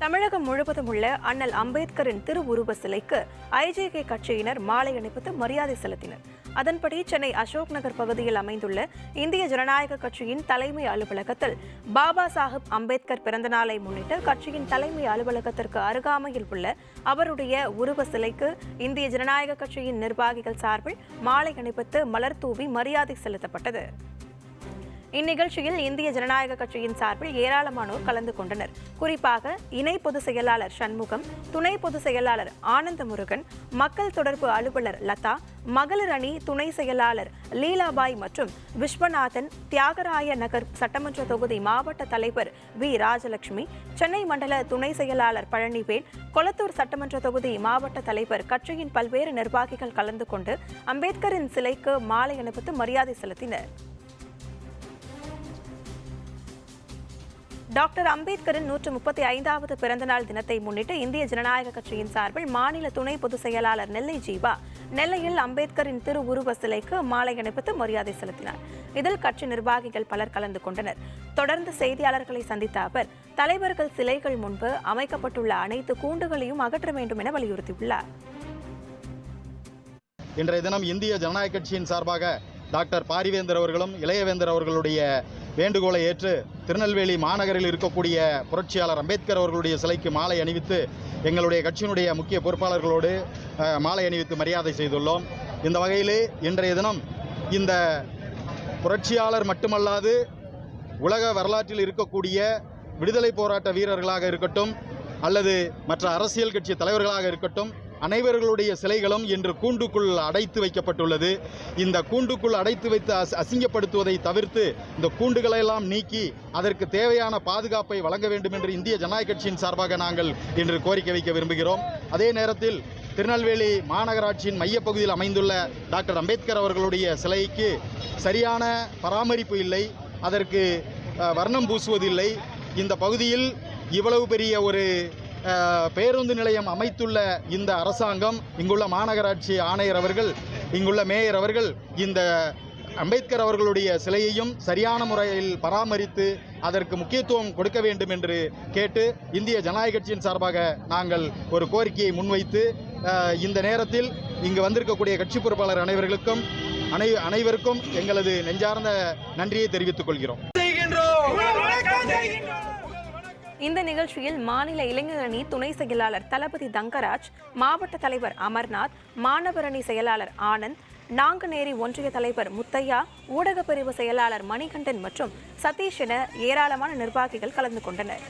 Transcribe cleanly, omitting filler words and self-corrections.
தமிழகம் முழுவதும் உள்ள அண்ணல் அம்பேத்கரின் திருவுருவ சிலைக்கு ஐஜேகே கட்சியினர் மாலை அணிவித்து மரியாதை செலுத்தினர். அதன்படி சென்னை அசோக் நகர் பகுதியில் அமைந்துள்ள இந்திய ஜனநாயக கட்சியின் தலைமை அலுவலகத்தில் பாபா சாஹிப் அம்பேத்கர் பிறந்தநாளை முன்னிட்டு கட்சியின் தலைமை அலுவலகத்திற்கு அருகாமையில் உள்ள அவருடைய உருவ சிலைக்கு இந்திய ஜனநாயக கட்சியின் நிர்வாகிகள் சார்பில் மாலை அணிவித்து மலர் தூவி மரியாதை செலுத்தப்பட்டது. இந்நிகழ்ச்சியில் இந்திய ஜனநாயக கட்சியின் சார்பில் ஏராளமானோர் கலந்து கொண்டனர். குறிப்பாக இணை பொதுச் செயலாளர் சண்முகம், துணை பொதுச் செயலாளர் ஆனந்த முருகன், மக்கள் தொடர்பு அலுவலர் லதா, மகளிர் அணி துணை செயலாளர் லீலாபாய் மற்றும் விஸ்வநாதன், தியாகராய நகர் சட்டமன்ற தொகுதி மாவட்ட தலைவர் வி ராஜலட்சுமி, சென்னை மண்டல துணை செயலாளர் பழனிவேல், கொளத்தூர் சட்டமன்ற தொகுதி மாவட்ட தலைவர் கட்சியின் பல்வேறு நிர்வாகிகள் கலந்து கொண்டு அம்பேத்கரின் சிலைக்கு மாலை அணிவித்து மரியாதை செலுத்தினர். டாக்டர் அம்பேத்கரின் 135வது பிறந்தநாள் தினத்தை முன்னிட்டு இந்திய ஜனநாயக கட்சியின் சார்பில் மாநில துணை பொதுச் செயலாளர் நெல்லை ஜீவா நெல்லையில் அம்பேத்கரின் திருவுருவ சிலைக்கு மாலை அணிவித்து மரியாதை செலுத்தினார். இதில் கட்சி நிர்வாகிகள் பலர் கலந்து கொண்டனர். தொடர்ந்து செய்தியாளர்களை சந்தித்த அவர், தலைவர்கள் சிலைகள் முன்பு அமைக்கப்பட்டுள்ள அனைத்து கூண்டுகளையும் அகற்ற வேண்டும் என வலியுறுத்தியுள்ளார். இன்றைய தினம் இந்திய ஜனநாயக கட்சியின் சார்பாக டாக்டர் பாரிவேந்தர் அவர்களும் இளையவேந்தர் அவர்களுடைய வேண்டுகோளை ஏற்று திருநெல்வேலி மாநகரில் இருக்கக்கூடிய புரட்சியாளர் அம்பேத்கர் அவர்களுடைய சிலைக்கு மாலை அணிவித்து எங்களுடைய கட்சியினுடைய முக்கிய பொறுப்பாளர்களோடு மாலை அணிவித்து மரியாதை செய்துள்ளோம். இந்த வகையிலே இன்றைய தினம் இந்த புரட்சியாளர் மட்டுமல்லாது உலக வரலாற்றில் இருக்கக்கூடிய விடுதலை போராட்ட வீரர்களாக இருக்கட்டும் அல்லது மற்ற அரசியல் கட்சி தலைவர்களாக இருக்கட்டும், அனைவர்களுடைய சிலைகளும் இன்று கூண்டுக்குள் அடைத்து வைக்கப்பட்டுள்ளது. இந்த கூண்டுக்குள் அடைத்து வைத்து அசிங்கப்படுத்துவதை தவிர்த்து இந்த கூண்டுகளெல்லாம் நீக்கி அதற்கு தேவையான பாதுகாப்பை வழங்க வேண்டும் என்று இந்திய ஜனநாயக கட்சியின் சார்பாக நாங்கள் இன்று கோரிக்கை வைக்க விரும்புகிறோம். அதே நேரத்தில் திருநெல்வேலி மாநகராட்சியின் மையப்பகுதியில் அமைந்துள்ள டாக்டர் அம்பேத்கர் அவர்களுடைய சிலைக்கு சரியான பராமரிப்பு இல்லை, அதற்கு வர்ணம் பூசுவதில்லை. இந்த பகுதியில் இவ்வளவு பெரிய ஒரு பேருந்து நிலையம் அமைத்துள்ள இந்த அரசாங்கம், இங்குள்ள மாநகராட்சி ஆணையர் அவர்கள், இங்குள்ள மேயர் அவர்கள் இந்த அம்பேத்கர் அவர்களுடைய சிலையையும் சரியான முறையில் பராமரித்து அதற்கு முக்கியத்துவம் கொடுக்க வேண்டும் என்று கேட்டு இந்திய ஜனநாயக கட்சியின் சார்பாக நாங்கள் ஒரு கோரிக்கையை முன்வைத்து இந்த நேரத்தில் இங்கு வந்திருக்கக்கூடிய கட்சி பொறுப்பாளர் அனைவருக்கும் எங்களது நெஞ்சார்ந்த நன்றியை தெரிவித்துக் கொள்கிறோம். இந்த நிகழ்ச்சியில் மாநில இளைஞர் அணி துணை செயலாளர் தளபதி தங்கராஜ், மாவட்ட தலைவர் அமர்நாத், மாணவர் அணி செயலாளர் ஆனந்த், நாங்குநேரி ஒன்றிய தலைவர் முத்தையா, ஊடகப் பிரிவு செயலாளர் மணிகண்டன் மற்றும் சதீஷ் என ஏராளமான நிர்வாகிகள் கலந்து கொண்டனர்.